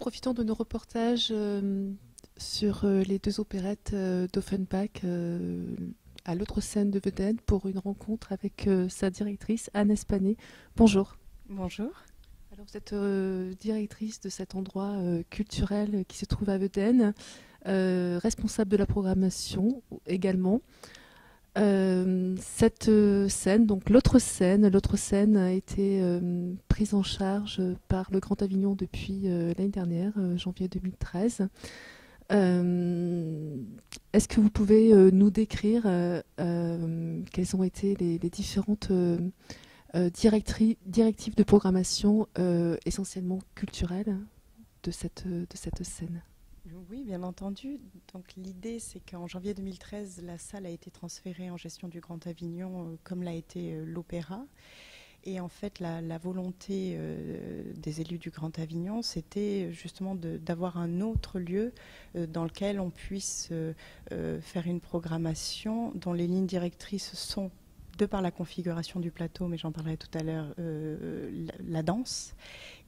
Profitant de nos reportages sur les deux opérettes d'Offenbach à l'autre scène de Vedène pour une rencontre avec sa directrice Anne Espané. Bonjour. Bonjour. Alors vous êtes directrice de cet endroit culturel qui se trouve à Vedène, responsable de la programmation également. Cette scène, donc l'autre scène a été prise en charge par le Grand Avignon depuis l'année dernière, janvier 2013. Est-ce que vous pouvez nous décrire quelles ont été les différentes directives de programmation essentiellement culturelles de cette scène? Oui, bien entendu. Donc l'idée, c'est qu'en janvier 2013, la salle a été transférée en gestion du Grand Avignon, comme l'a été l'Opéra. Et en fait, la volonté des élus du Grand Avignon, c'était justement d'avoir un autre lieu dans lequel on puisse faire une programmation dont les lignes directrices sont, de par la configuration du plateau, mais j'en parlerai tout à l'heure, la danse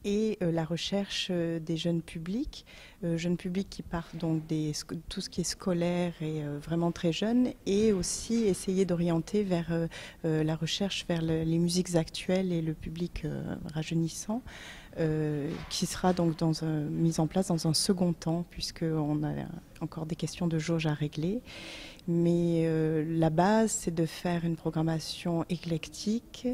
et la recherche des jeunes publics qui partent donc tout ce qui est scolaire et vraiment très jeune, et aussi essayer d'orienter vers la recherche vers les musiques actuelles et le public rajeunissant, qui sera donc mise en place dans un second temps, puisqu'on a encore des questions de jauge à régler. Mais la base, c'est de faire une programmation éclectique,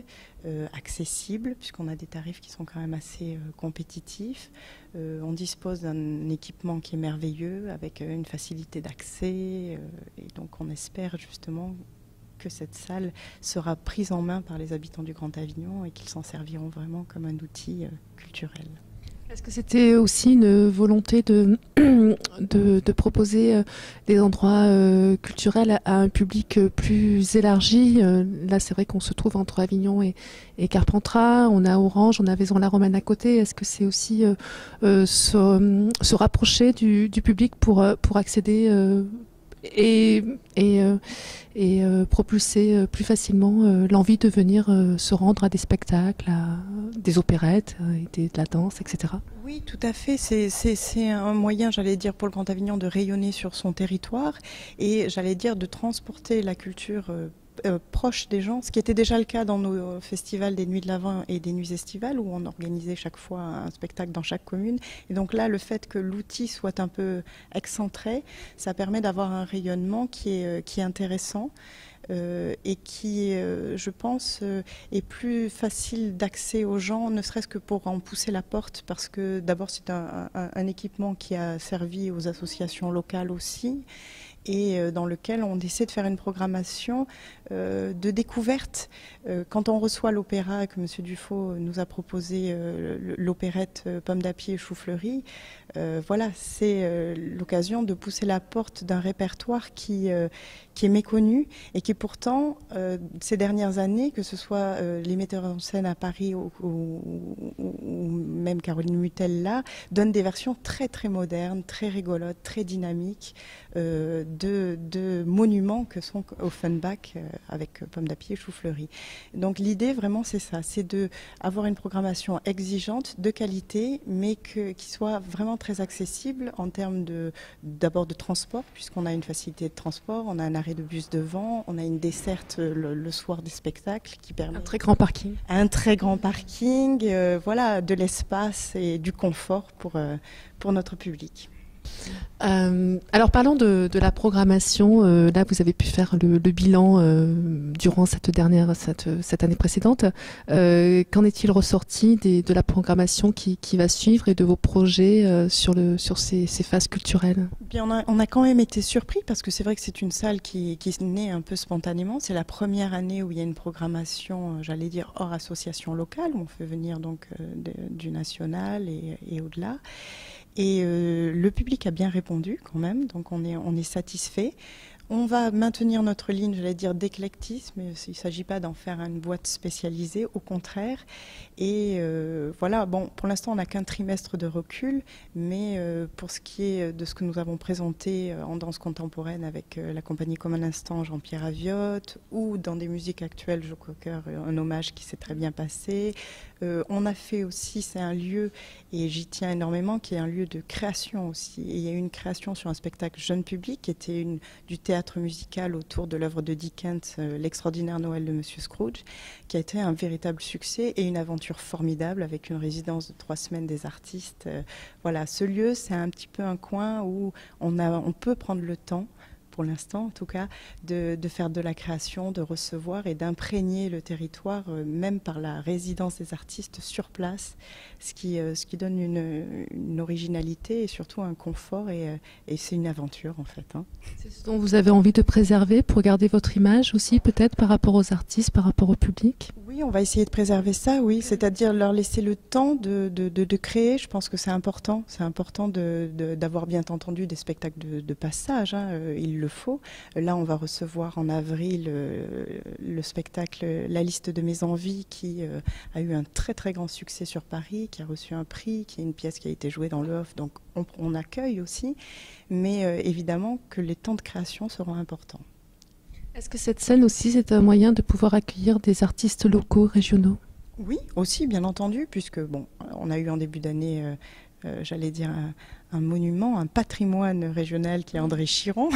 accessible, puisqu'on a des tarifs qui sont quand même assez compétitifs. On dispose d'un équipement qui est merveilleux, avec une facilité d'accès. Et donc on espère justement que cette salle sera prise en main par les habitants du Grand Avignon et qu'ils s'en serviront vraiment comme un outil culturel. Est-ce que c'était aussi une volonté de proposer des endroits culturels à un public plus élargi? Là, c'est vrai qu'on se trouve entre Avignon et Carpentras, on a Orange, on a Vaison-la-Romaine à côté. Est-ce que c'est aussi se rapprocher du public pour accéder et propulser plus facilement l'envie de venir se rendre à des spectacles, à des opérettes, de la danse, etc. Oui, tout à fait. C'est un moyen, j'allais dire, pour le Grand Avignon de rayonner sur son territoire et, j'allais dire, de transporter la culture proche des gens, ce qui était déjà le cas dans nos festivals des Nuits de l'Avent et des Nuits estivales, où on organisait chaque fois un spectacle dans chaque commune. Et donc là, le fait que l'outil soit un peu excentré, ça permet d'avoir un rayonnement qui est intéressant. Et qui, je pense, est plus facile d'accès aux gens, ne serait-ce que pour en pousser la porte, parce que d'abord c'est un équipement qui a servi aux associations locales aussi, et dans lequel on essaie de faire une programmation de découverte. Quand on reçoit l'opéra, que M. Dufaux nous a proposé l'opérette Pommes d'apier et Chou-fleury, voilà, c'est l'occasion de pousser la porte d'un répertoire qui est méconnu et qui pourtant, ces dernières années, que ce soit les metteurs en scène à Paris ou même Caroline Mutel là, donnent des versions très très modernes, très rigolotes, très dynamiques de monuments que sont Offenbach avec Pommes d'apier et Chou-fleury. Donc l'idée vraiment c'est ça, c'est d'avoir une programmation exigeante, de qualité, mais qui soit vraiment très accessible en termes d'abord de transport, puisqu'on a une facilité de transport, on a un arrêt de bus devant, on a une desserte le soir des spectacles qui permet... Un très grand parking. Un très grand parking, voilà, de l'espace et du confort pour notre public. Alors parlons de la programmation. Là, vous avez pu faire le bilan durant cette année précédente. Qu'en est-il ressorti de la programmation qui va suivre et de vos projets sur ces phases culturelles? Bien, on a quand même été surpris parce que c'est vrai que c'est une salle qui naît un peu spontanément. C'est la première année où il y a une programmation, j'allais dire, hors association locale, où on fait venir donc du national et au-delà. Et le public a bien répondu quand même, donc on est satisfait. On va maintenir notre ligne, j'allais dire, d'éclectisme. Il ne s'agit pas d'en faire une boîte spécialisée, au contraire. Et voilà, bon, pour l'instant, on n'a qu'un trimestre de recul, mais pour ce qui est de ce que nous avons présenté en danse contemporaine avec la compagnie Comme un instant, Jean-Pierre Aviotte, ou dans des musiques actuelles, Joe Cocker, un hommage qui s'est très bien passé. On a fait aussi, c'est un lieu, et j'y tiens énormément, qui est un lieu de création aussi. Et il y a eu une création sur un spectacle jeune public, qui était du théâtre musical autour de l'œuvre de Dickens, L'extraordinaire Noël de Monsieur Scrooge, qui a été un véritable succès et une aventure formidable avec une résidence de 3 semaines des artistes. Voilà, ce lieu, c'est un petit peu un coin où on peut prendre le temps, pour l'instant en tout cas, de faire de la création, de recevoir et d'imprégner le territoire, même par la résidence des artistes sur place, ce qui donne une originalité et surtout un confort, et c'est une aventure en fait. Hein. C'est ce dont vous avez envie de préserver pour garder votre image aussi, peut-être par rapport aux artistes, par rapport au public? Oui, on va essayer de préserver ça, oui, c'est-à-dire leur laisser le temps de créer. Je pense que c'est important d'avoir bien entendu des spectacles de passage, hein, il le faut. Là, on va recevoir en avril le spectacle La liste de mes envies, qui a eu un très très grand succès sur Paris, qui a reçu un prix, qui est une pièce qui a été jouée dans le Off, donc on accueille aussi, mais évidemment que les temps de création seront importants. Est-ce que cette scène aussi, c'est un moyen de pouvoir accueillir des artistes locaux, régionaux? Oui, aussi, bien entendu, puisque bon, on a eu en début d'année, j'allais dire, un monument, un patrimoine régional qui est André Chiron.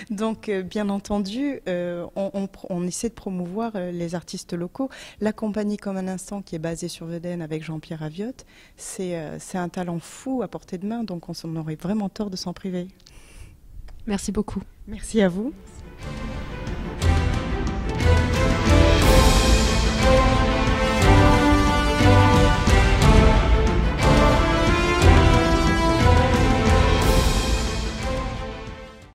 Donc, bien entendu, on essaie de promouvoir les artistes locaux. La compagnie Comme un instant, qui est basée sur Vedène avec Jean-Pierre Aviotte, c'est un talent fou à portée de main, donc on aurait vraiment tort de s'en priver. Merci beaucoup. Merci à vous.